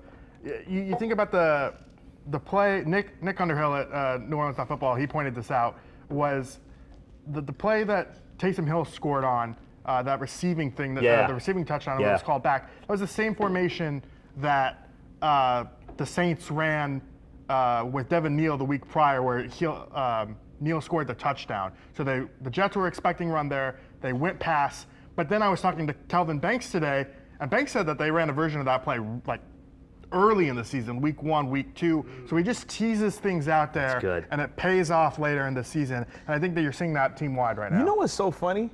you think about the play. Nick Underhill at New Orleans Football, he pointed this out, was the play that Taysom Hill scored on, that receiving thing, the receiving touchdown was called back. That was the same formation that the Saints ran with Devin Neal the week prior, where Neal scored the touchdown. So the Jets were expecting run there. They went pass. But then I was talking to Kelvin Banks today, and Banks said that they ran a version of that play like early in the season, week 1, week 2. So he just teases things out there, and it pays off later in the season. And I think that you're seeing that team-wide right now. You know what's so funny?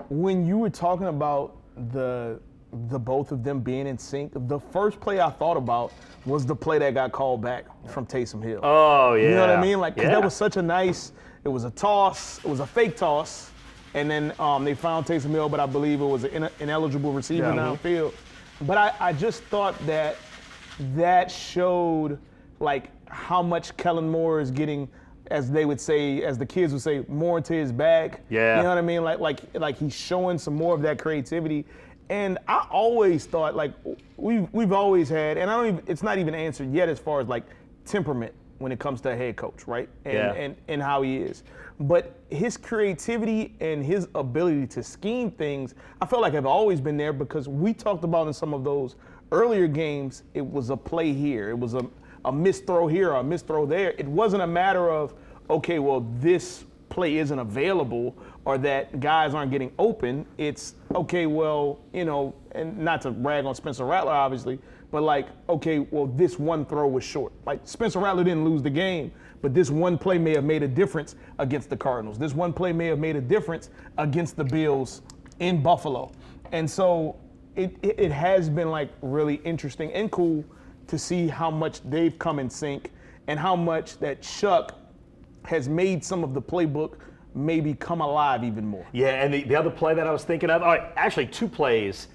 When you were talking about the both of them being in sync, the first play I thought about was the play that got called back from Taysom Hill. Oh, yeah. You know what I mean? Like, 'cause that was such a nice, it was a toss, it was a fake toss, and then they found Taysom Hill, but I believe it was an ineligible receiver downfield. But I just thought that showed like how much Kellen Moore is getting, as they would say, as the kids would say, more into his bag. Yeah. You know what I mean? Like he's showing some more of that creativity. And I always thought, like, we've always had, and it's not even answered yet as far as like temperament when it comes to a head coach, right? And how he is. But his creativity and his ability to scheme things, I felt like have always been there, because we talked about in some of those earlier games, it was a play here, it was a missed throw here or a missed throw there. It wasn't a matter of, okay, well, this play isn't available or that guys aren't getting open. It's, okay, well, and not to rag on Spencer Rattler, obviously, but like, okay, well, this one throw was short. Like, Spencer Rattler didn't lose the game, but this one play may have made a difference against the Cardinals. This one play may have made a difference against the Bills in Buffalo. And so it has been like really interesting and cool to see how much they've come in sync and how much that Shough has made some of the playbook maybe come alive even more. Yeah, and the other play that I was thinking of, actually 2 plays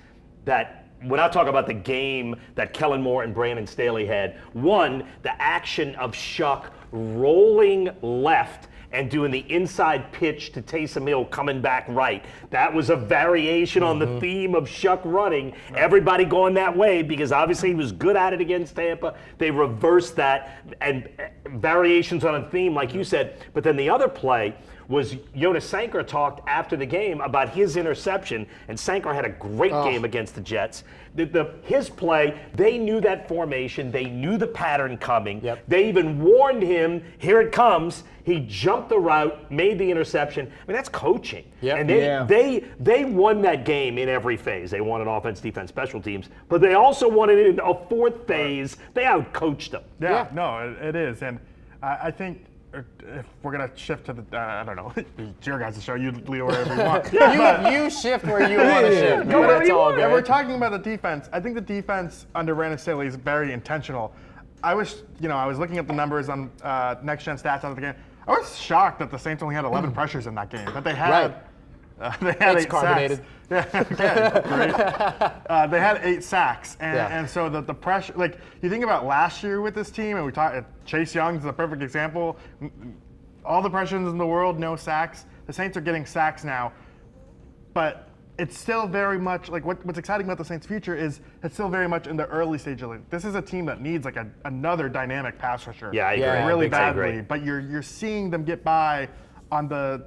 that, when I talk about the game that Kellen Moore and Brandon Staley had, one, the action of Shough rolling left and doing the inside pitch to Taysom Hill coming back right. That was a variation on the theme of Shough running. Everybody going that way, because obviously he was good at it against Tampa. They reversed that, and variations on a theme, like you said. But then the other play was Jonas Sanker talked after the game about his interception, and Sanker had a great game against the Jets. His play, they knew that formation, they knew the pattern coming. Yep. They even warned him, here it comes. He jumped the route, made the interception. I mean, that's coaching. Yep. And they won that game in every phase. They won it offense, defense, special teams, but they also won it in a 4th phase. They outcoached them. Yeah, no, it is. And I think if we're going to shift to the, I don't know, it's your guys' show, you lead wherever you want. You shift where you want to shift. Go wherever you want. If we're talking about the defense, I think the defense under Brandon Staley is very intentional. I was looking at the numbers on Next Gen Stats out of the game. I was shocked that the Saints only had 11 pressures in that game, but they had they had it's 8 carbonated. sacks. Yeah, okay, great. They had 8 sacks, and so the pressure. Like, you think about last year with this team, and we talked. Chase Young's a perfect example. All the pressures in the world, no sacks. The Saints are getting sacks now, but it's still very much like what's exciting about the Saints' future is it's still very much in the early stage of it. This is a team that needs like another dynamic pass rusher. Yeah, I agree. Really I badly. agree. But you're seeing them get by on the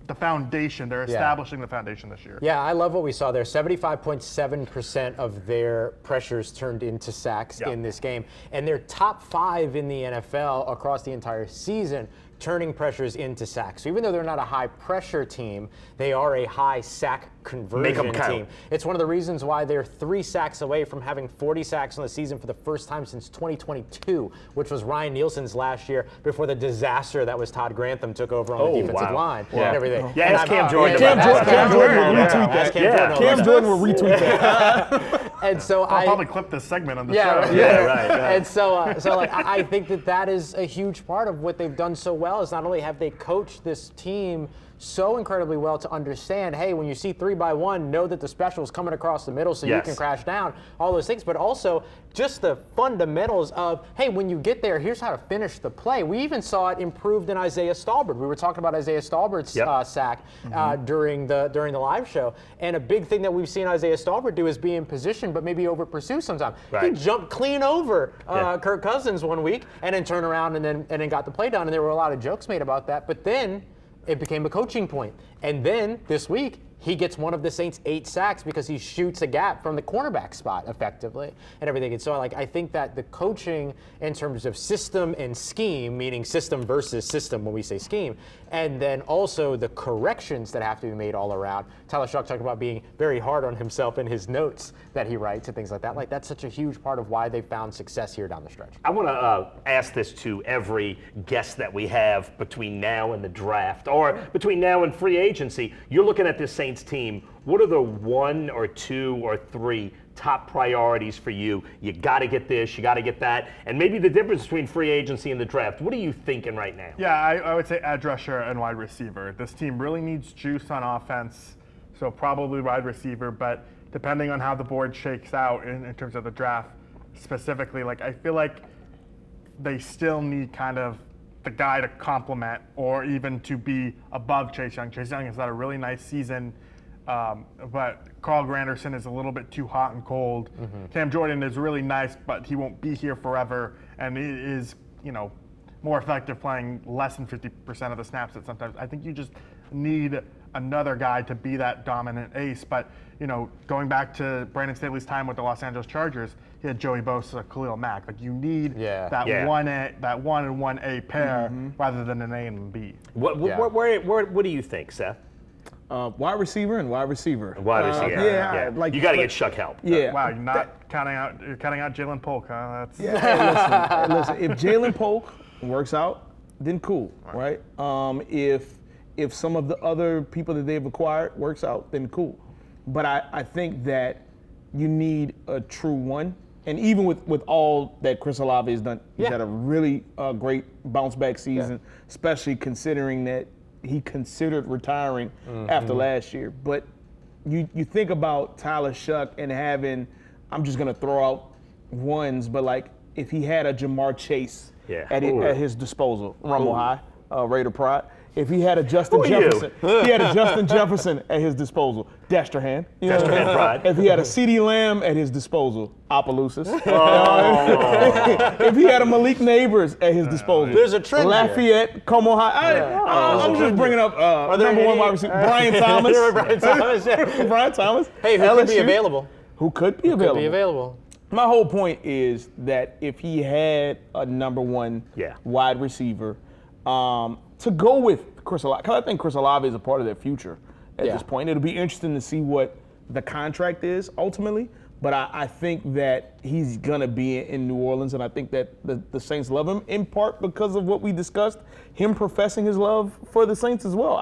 the foundation. They're establishing the foundation this year. Yeah, I love what we saw there. 75.7% of their pressures turned into sacks in this game. And they're top 5 in the NFL across the entire season, turning pressures into sacks. So even though they're not a high pressure team, they are a high sack conversion team. It's one of the reasons why they're 3 sacks away from having 40 sacks in the season for the first time since 2022, which was Ryan Nielsen's last year before the disaster that was Todd Grantham took over on the defensive line and everything. Yeah, ask Cam Jordan. Cam Jordan will retweet that. Cam Jordan will retweet that. And so I'll probably clip this segment on the show. Right. And so like, I think that is a huge part of what they've done so well is not only have they coached this team so incredibly well to understand, hey, when you see 3-by-1, know that the special is coming across the middle so you can crash down, all those things, but also just the fundamentals of, hey, when you get there, here's how to finish the play. We even saw it improved in Isaiah Stallbird. We were talking about Isaiah Stallbird's sack during the live show, and a big thing that we've seen Isaiah Stallbird do is be in position, but maybe over pursue sometimes. He jumped clean over Kirk Cousins one week and then turned around and then got the play done, and there were a lot of jokes made about that, but then it became a coaching point. And then this week, he gets one of the Saints' 8 sacks because he shoots a gap from the cornerback spot effectively and everything. And so I think that the coaching in terms of system and scheme, meaning system versus system when we say scheme, and then also the corrections that have to be made all around. Tyler Shough talked about being very hard on himself in his notes that he writes and things like that. Like, that's such a huge part of why they found success here down the stretch. I want to ask this to every guest that we have between now and the draft, or between now and free agency. You're looking at this Saints team. What are the 1 or 2 or 3 top priorities for you? You got to get this, you got to get that, and maybe the difference between free agency and the draft. What are you thinking right now? Yeah, I would say edge rusher and wide receiver. This team really needs juice on offense, so probably wide receiver, but depending on how the board shakes out in terms of the draft specifically, like, I feel like they still need kind of the guy to complement or even to be above Chase Young. Chase Young has had a really nice season, but Carl Granderson is a little bit too hot and cold. Cam Jordan is really nice, but he won't be here forever, and he is, more effective playing less than 50% of the snaps at sometimes. I think you just need another guy to be that dominant ace. But, going back to Brandon Staley's time with the Los Angeles Chargers, he had Joey Bosa, Khalil Mack. Like, you need that 1 and 1A pair rather than an A and B. What do you think, Seth? Wide receiver and wide receiver. Wide receiver. Like, you got to get Shough help. Yeah. Wow, you're cutting out Jalen Polk, huh? That's hey, listen. If Jalen Polk works out, then cool, right? If some of the other people that they've acquired works out, then cool. But I think that you need a true one. And even with all that Chris Olave has done, he's had a really great bounce back season, especially considering that he considered retiring after last year. But you think about Tyler Shough and having, I'm just going to throw out ones, but like if he had a Jamar Chase at his disposal, Rumble High, Raider Pride. If he had a Justin Jefferson, at his disposal, Destrehan. Destrehan Pride. If he had a CeeDee Lamb at his disposal, Opelousas. If he had a Malik Neighbors at his disposal, there's a trend Lafayette, Como High. I'm just bringing up number 1 wide receiver, Brian Thomas. Brian Thomas. Hey, who could be available? Who could be available? Could be available. My whole point is that if he had a number 1 wide receiver, to go with Chris Olave, because I think Chris Olave is a part of their future at this point. It'll be interesting to see what the contract is ultimately, but I think that he's going to be in New Orleans, and I think that the Saints love him in part because of what we discussed, him professing his love for the Saints as well.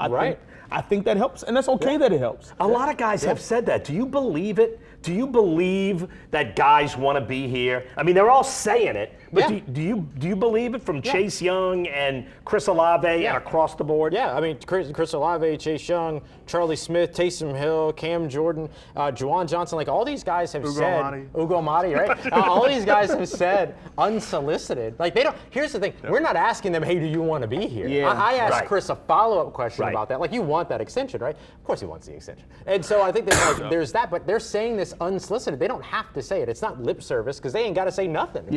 I think that helps, and that's okay that it helps. A lot of guys have said that. Do you believe it? Do you believe that guys want to be here? I mean, they're all saying it, but do you believe it from Chase Young and Chris Olave and across the board? Yeah, I mean, Chris Olave, Chase Young, Charlie Smith, Taysom Hill, Cam Jordan, Juwan Johnson, like all these guys have Ugo Amadi, right? All these guys have said unsolicited. Like, they don't. Here's the thing: we're not asking them, hey, do you want to be here? Yeah. I asked Chris a follow-up question about that. Like, you want that extension, right? Of course, he wants the extension. And so I think there's that, but they're saying this unsolicited. They don't have to say it. It's not lip service because they ain't got to say nothing.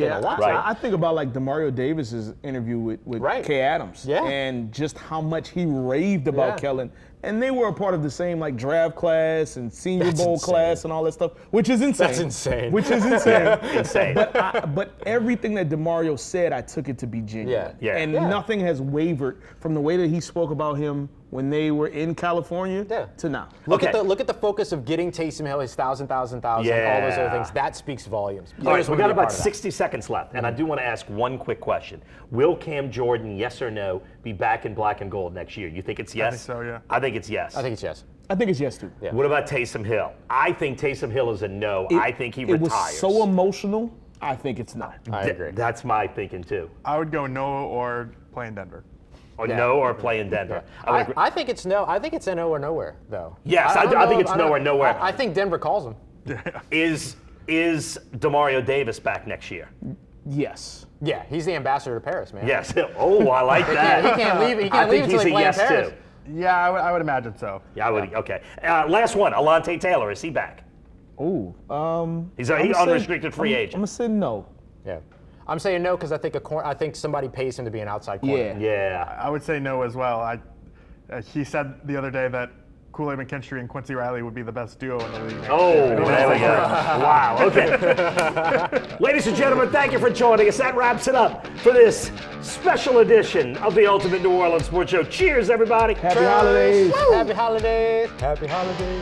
I think about like Demario Davis's interview with Kay Adams, and just how much he raved about Kellen and they were a part of the same like draft class and Senior That's Bowl insane. class and all that stuff, which is insane. That's insane. Which is insane. Insane. But everything that DeMario said, I took it to be genuine. Yeah. And Yeah. nothing has wavered from the way that he spoke about him when they were in California Yeah. to now. Look Okay. at the focus of getting Taysom Hill, his 1,000, all those other Yeah. things. That speaks volumes. All right, Players we wanna got be a about part of that. 60 seconds left, and I do want to ask one quick question. Will Cam Jordan, yes or no, be back in black and gold next year? You think it's yes? think so, yeah. I think it's yes. I think it's yes. I think it's yes too. Yeah. What about Taysom Hill? I think Taysom Hill is a no. I think he It was retires. so emotional. I think it's not. I agree. That's my thinking too. I would go no or play in Denver. Or Yeah. no, or play in Denver. I would agree. I think it's no. I think it's a no or nowhere, though. Yes, I don't think know- it's no or nowhere. I think Denver calls him. Is Demario Davis back next year? Yes. Yeah, he's the ambassador to Paris, man. Yes. Oh, I like that. He can't leave. He I can't leave think until he's he a plays yes in Paris. too. Yeah, I would imagine so. Yeah, I would. Okay. Last one. Alante Taylor, is he back? Ooh. He's unrestricted free I'm agent. gonna say no. Yeah. I'm saying no because I think somebody pays him to be an outside corner. Yeah. Yeah. I would say no as well. He said the other day that Kool-Aid McKinstry and Quincy Riley would be the best duo in the league. Oh, there we go. Wow. Okay. Ladies and gentlemen, thank you for joining us. That wraps it up for this special edition of the Ultimate New Orleans Sports Show. Cheers, everybody. Happy holidays. Happy holidays. Happy holidays.